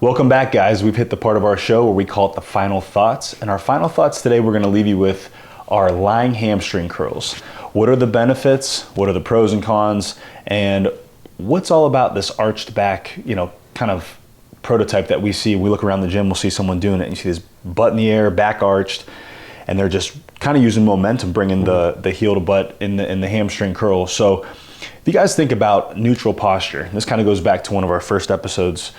Welcome back, guys. We've hit the part of our show where we call it the final thoughts. And our final thoughts today, we're going to leave you with our lying hamstring curls. What are the benefits? What are the pros and cons? And what's all about this arched back, kind of prototype that we see? We look around the gym, we'll see someone doing it, and you see this butt in the air, back arched, and they're just kind of using momentum, bringing the heel to butt in the hamstring curl. So if you guys think about neutral posture, this kind of goes back to one of our first episodes.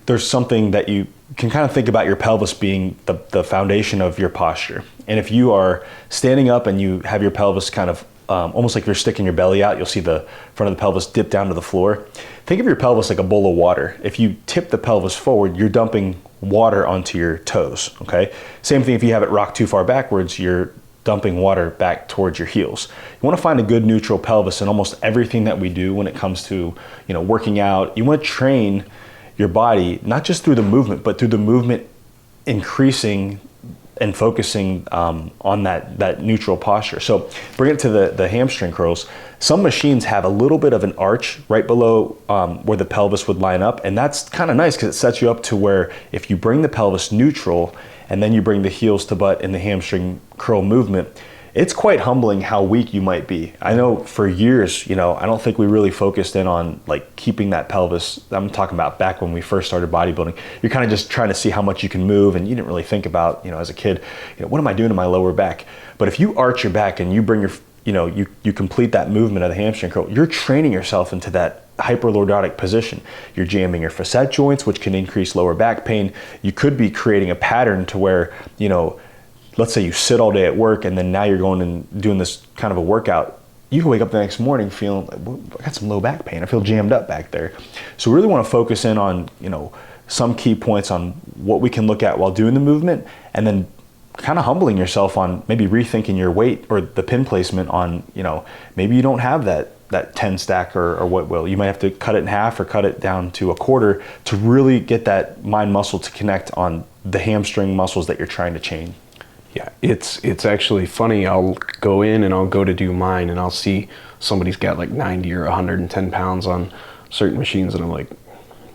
There's something that you can kind of think about your pelvis being the foundation of your posture. And if you are standing up and you have your pelvis kind of almost like you're sticking your belly out, you'll see the front of the pelvis dip down to the floor. Think of your pelvis like a bowl of water. If you tip the pelvis forward, you're dumping water onto your toes, okay? Same thing if you have it rocked too far backwards, you're dumping water back towards your heels. You want to find a good neutral pelvis in almost everything that we do when it comes to, working out. You want to train your body, not just through the movement, but through the movement increasing and focusing on that neutral posture. So bring it to the hamstring curls. Some machines have a little bit of an arch right below where the pelvis would line up, and that's kind of nice because it sets you up to where if you bring the pelvis neutral and then you bring the heels to butt in the hamstring curl movement, it's quite humbling how weak you might be. I know for years, I don't think we really focused in on like keeping that pelvis. I'm talking about back when we first started bodybuilding. You're kind of just trying to see how much you can move, and you didn't really think about, as a kid, what am I doing to my lower back? But if you arch your back and you bring your, you complete that movement of the hamstring curl, you're training yourself into that hyperlordotic position. You're jamming your facet joints, which can increase lower back pain. You could be creating a pattern to where, let's say you sit all day at work and then now you're going and doing this kind of a workout. You can wake up the next morning feeling, I got some low back pain. I feel jammed up back there. So we really want to focus in on, some key points on what we can look at while doing the movement, and then kind of humbling yourself on maybe rethinking your weight or the pin placement on, maybe you don't have that 10 stack or what will. You might have to cut it in half or cut it down to a quarter to really get that mind muscle to connect on the hamstring muscles that you're trying to chain. Yeah, it's actually funny. I'll go in and I'll go to do mine and I'll see somebody's got like 90 or 110 pounds on certain machines, and I'm like,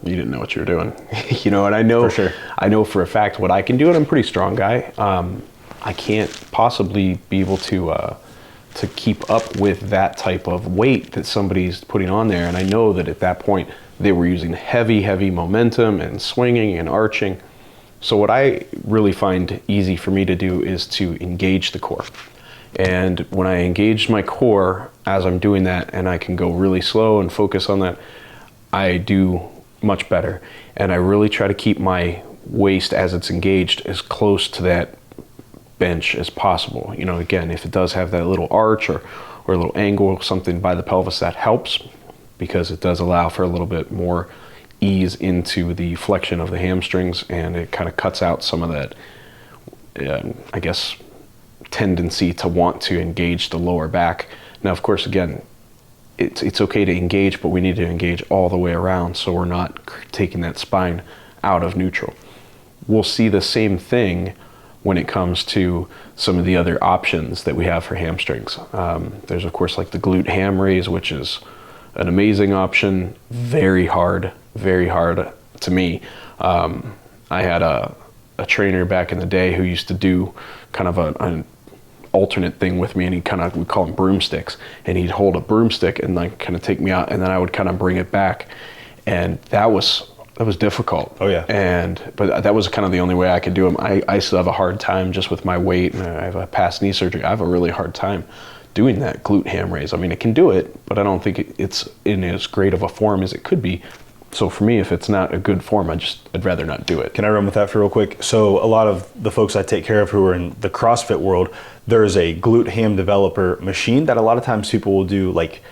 you didn't know what you were doing. And I know, for sure. I know for a fact what I can do, and I'm a pretty strong guy. I can't possibly be able to keep up with that type of weight that somebody's putting on there. And I know that at that point they were using heavy momentum and swinging and arching. So what I really find easy for me to do is to engage the core. And when I engage my core as I'm doing that, and I can go really slow and focus on that, I do much better. And I really try to keep my waist as it's engaged as close to that bench as possible. Again, if it does have that little arch or a little angle, something by the pelvis, that helps because it does allow for a little bit more ease into the flexion of the hamstrings, and it kind of cuts out some of that, tendency to want to engage the lower back. Now, of course, again, it's okay to engage, but we need to engage all the way around so we're not taking that spine out of neutral. We'll see the same thing when it comes to some of the other options that we have for hamstrings. There's, of course, like the glute ham raise, which is an amazing option, very hard to me. I had a trainer back in the day who used to do kind of an alternate thing with me, and we call them broomsticks, and he'd hold a broomstick and like kind of take me out, and then I would kind of bring it back, and that was difficult. Oh yeah. But that was kind of the only way I could do them. I still have a hard time just with my weight, and I have a past knee surgery. I have a really hard time doing that glute ham raise. I mean, it can do it, but I don't think it's in as great of a form as it could be. So for me, if it's not a good form, I'd rather not do it. Can I run with that for real quick? So a lot of the folks I take care of who are in the CrossFit world, there's a glute ham developer machine that a lot of times people will do, like,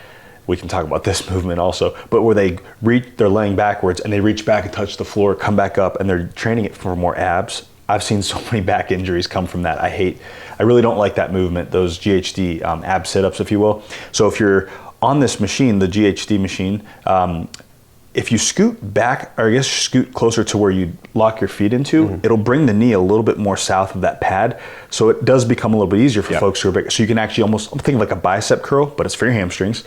we can talk about this movement also, but where they're laying backwards and they reach back and touch the floor, come back up, and they're training it for more abs. I've seen so many back injuries come from that. I really don't like that movement, those GHD ab sit-ups, if you will. So if you're on this machine, the GHD machine, if you scoot back, or I guess scoot closer to where you lock your feet into, it'll bring the knee a little bit more south of that pad. So it does become a little bit easier for folks who are big. So you can actually almost, I'm thinking like a bicep curl, but it's for your hamstrings.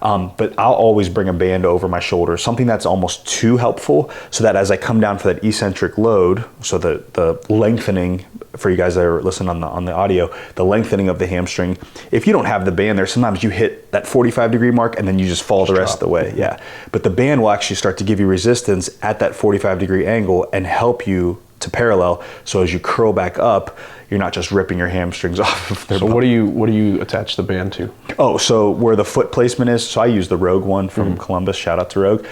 But I'll always bring a band over my shoulder, something that's almost too helpful, so that as I come down for that eccentric load, so the lengthening, for you guys that are listening on the audio, the lengthening of the hamstring, if you don't have the band there, sometimes you hit that 45-degree mark and then you just fall the rest of the way. Yeah. But the band will actually start to give you resistance at that 45-degree angle and help you to parallel. So as you curl back up, you're not just ripping your hamstrings off of their So what do you attach the band to? Oh, so where the foot placement is, so I use the Rogue one from Columbus, shout out to Rogue.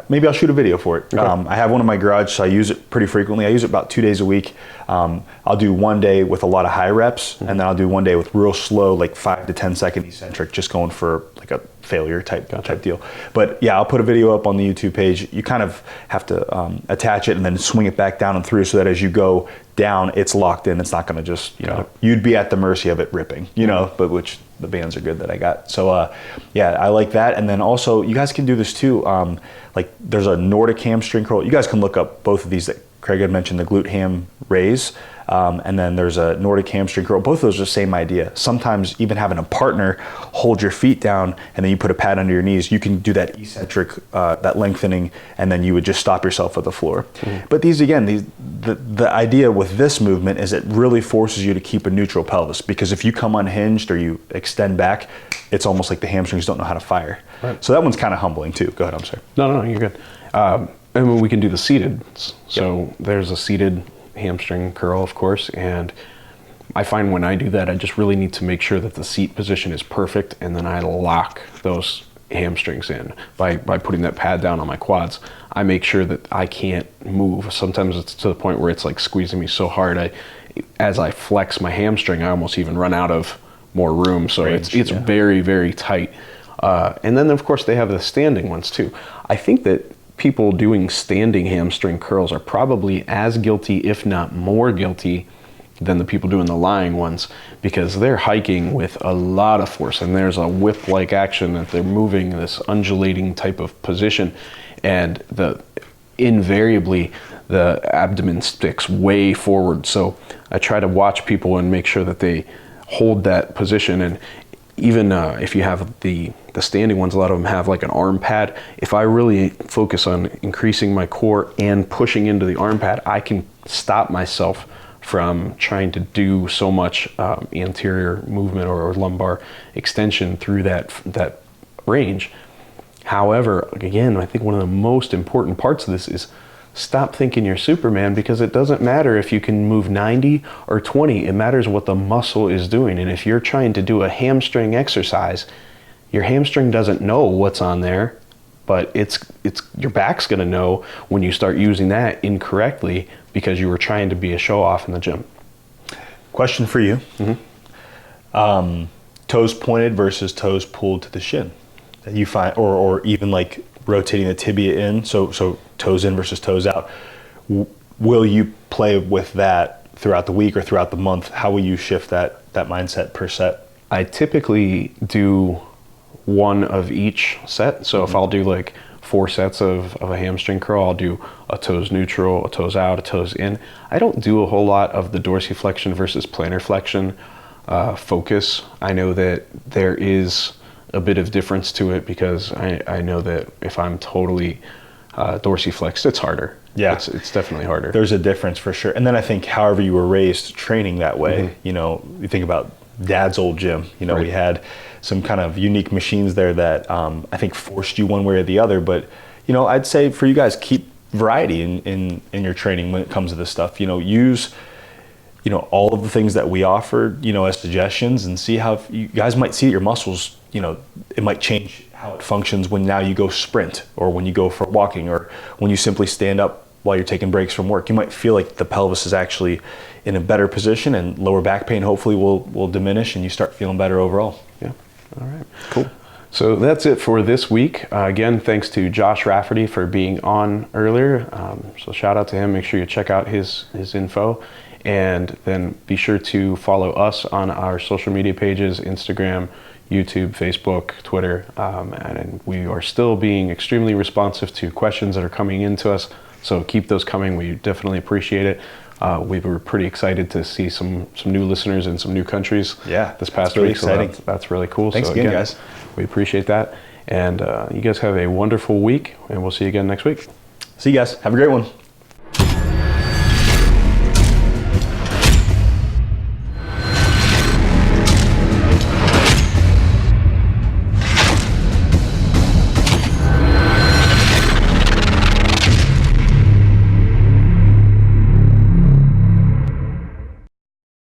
Maybe I'll shoot a video for it. Okay. I have one in my garage, so I use it pretty frequently. I use it about 2 days a week. I'll do one day with a lot of high reps, and then I'll do one day with real slow, like 5 to 10 second eccentric, just going for like a failure type deal. But yeah, I'll put a video up on the YouTube page. You kind of have to attach it and then swing it back down and through, so that as you go down, it's locked in. It's not going to just, you'd be at the mercy of it ripping, but which the bands are good that I got. So yeah, I like that. And then also, you guys can do this too. Like there's a Nordic hamstring curl. You guys can look up both of these that Craig had mentioned, the glute ham raise. And then there's a Nordic hamstring curl. Both of those are the same idea. Sometimes even having a partner hold your feet down and then you put a pad under your knees, you can do that eccentric, that lengthening, and then you would just stop yourself at the floor. But these, again, the idea with this movement is it really forces you to keep a neutral pelvis, because if you come unhinged or you extend back, it's almost like the hamstrings don't know how to fire. Right. So that one's kind of humbling too. Go ahead, I'm sorry. No, you're good. And we can do the seated. So there's a seated hamstring curl, of course, and I find when I do that, I just really need to make sure that the seat position is perfect, and then I lock those hamstrings in by putting that pad down on my quads. I make sure that I can't move. Sometimes it's to the point where it's like squeezing me so hard, as I flex my hamstring, I almost even run out of more room. So it's very, very tight. And then of course they have the standing ones too. I think that people doing standing hamstring curls are probably as guilty, if not more guilty, than the people doing the lying ones, because they're hiking with a lot of force, and there's a whip-like action that they're moving in this undulating type of position, and invariably the abdomen sticks way forward. So I try to watch people and make sure that they hold that position. And even if you have the standing ones, a lot of them have like an arm pad. If I really focus on increasing my core and pushing into the arm pad, I can stop myself from trying to do so much anterior movement or lumbar extension through that range. However, again, I think one of the most important parts of this is stop thinking you're Superman, because it doesn't matter if you can move 90 or 20. It matters what the muscle is doing. And if you're trying to do a hamstring exercise, your hamstring doesn't know what's on there, but it's your back's going to know when you start using that incorrectly because you were trying to be a show off in the gym. Question for you. Toes pointed versus toes pulled to the shin. That you find, or even like rotating the tibia in, so toes in versus toes out. Will you play with that throughout the week or throughout the month? How will you shift that mindset per set? I typically do one of each set. So if I'll do like 4 sets of a hamstring curl, I'll do a toes neutral, a toes out, a toes in. I don't do a whole lot of the dorsiflexion versus plantar flexion focus. I know that there is a bit of difference to it, because I know that if I'm totally dorsiflexed, it's harder. Yeah, it's definitely harder. There's a difference for sure. And then I think however you were raised training that way, you think about Dad's old gym, Right. We had some kind of unique machines there that I think forced you one way or the other. But, I'd say for you guys, keep variety in your training when it comes to this stuff. Use all of the things that we offered, as suggestions, and see how you guys might see that your muscles, it might change how it functions when now you go sprint, or when you go for walking, or when you simply stand up while you're taking breaks from work. You might feel like the pelvis is actually in a better position, and lower back pain hopefully will diminish, and you start feeling better overall. Yeah. All right. Cool. So that's it for this week. Again, thanks to Josh Rafferty for being on earlier. So shout out to him. Make sure you check out his info. And then be sure to follow us on our social media pages, Instagram, YouTube, Facebook, Twitter. And we are still being extremely responsive to questions that are coming into us. So keep those coming. We definitely appreciate it. We were pretty excited to see some new listeners in some new countries. Yeah, this past really week. Exciting. So that's really cool. Thanks so again, guys. We appreciate that, and you guys have a wonderful week, and we'll see you again next week. See you guys. Have a great one.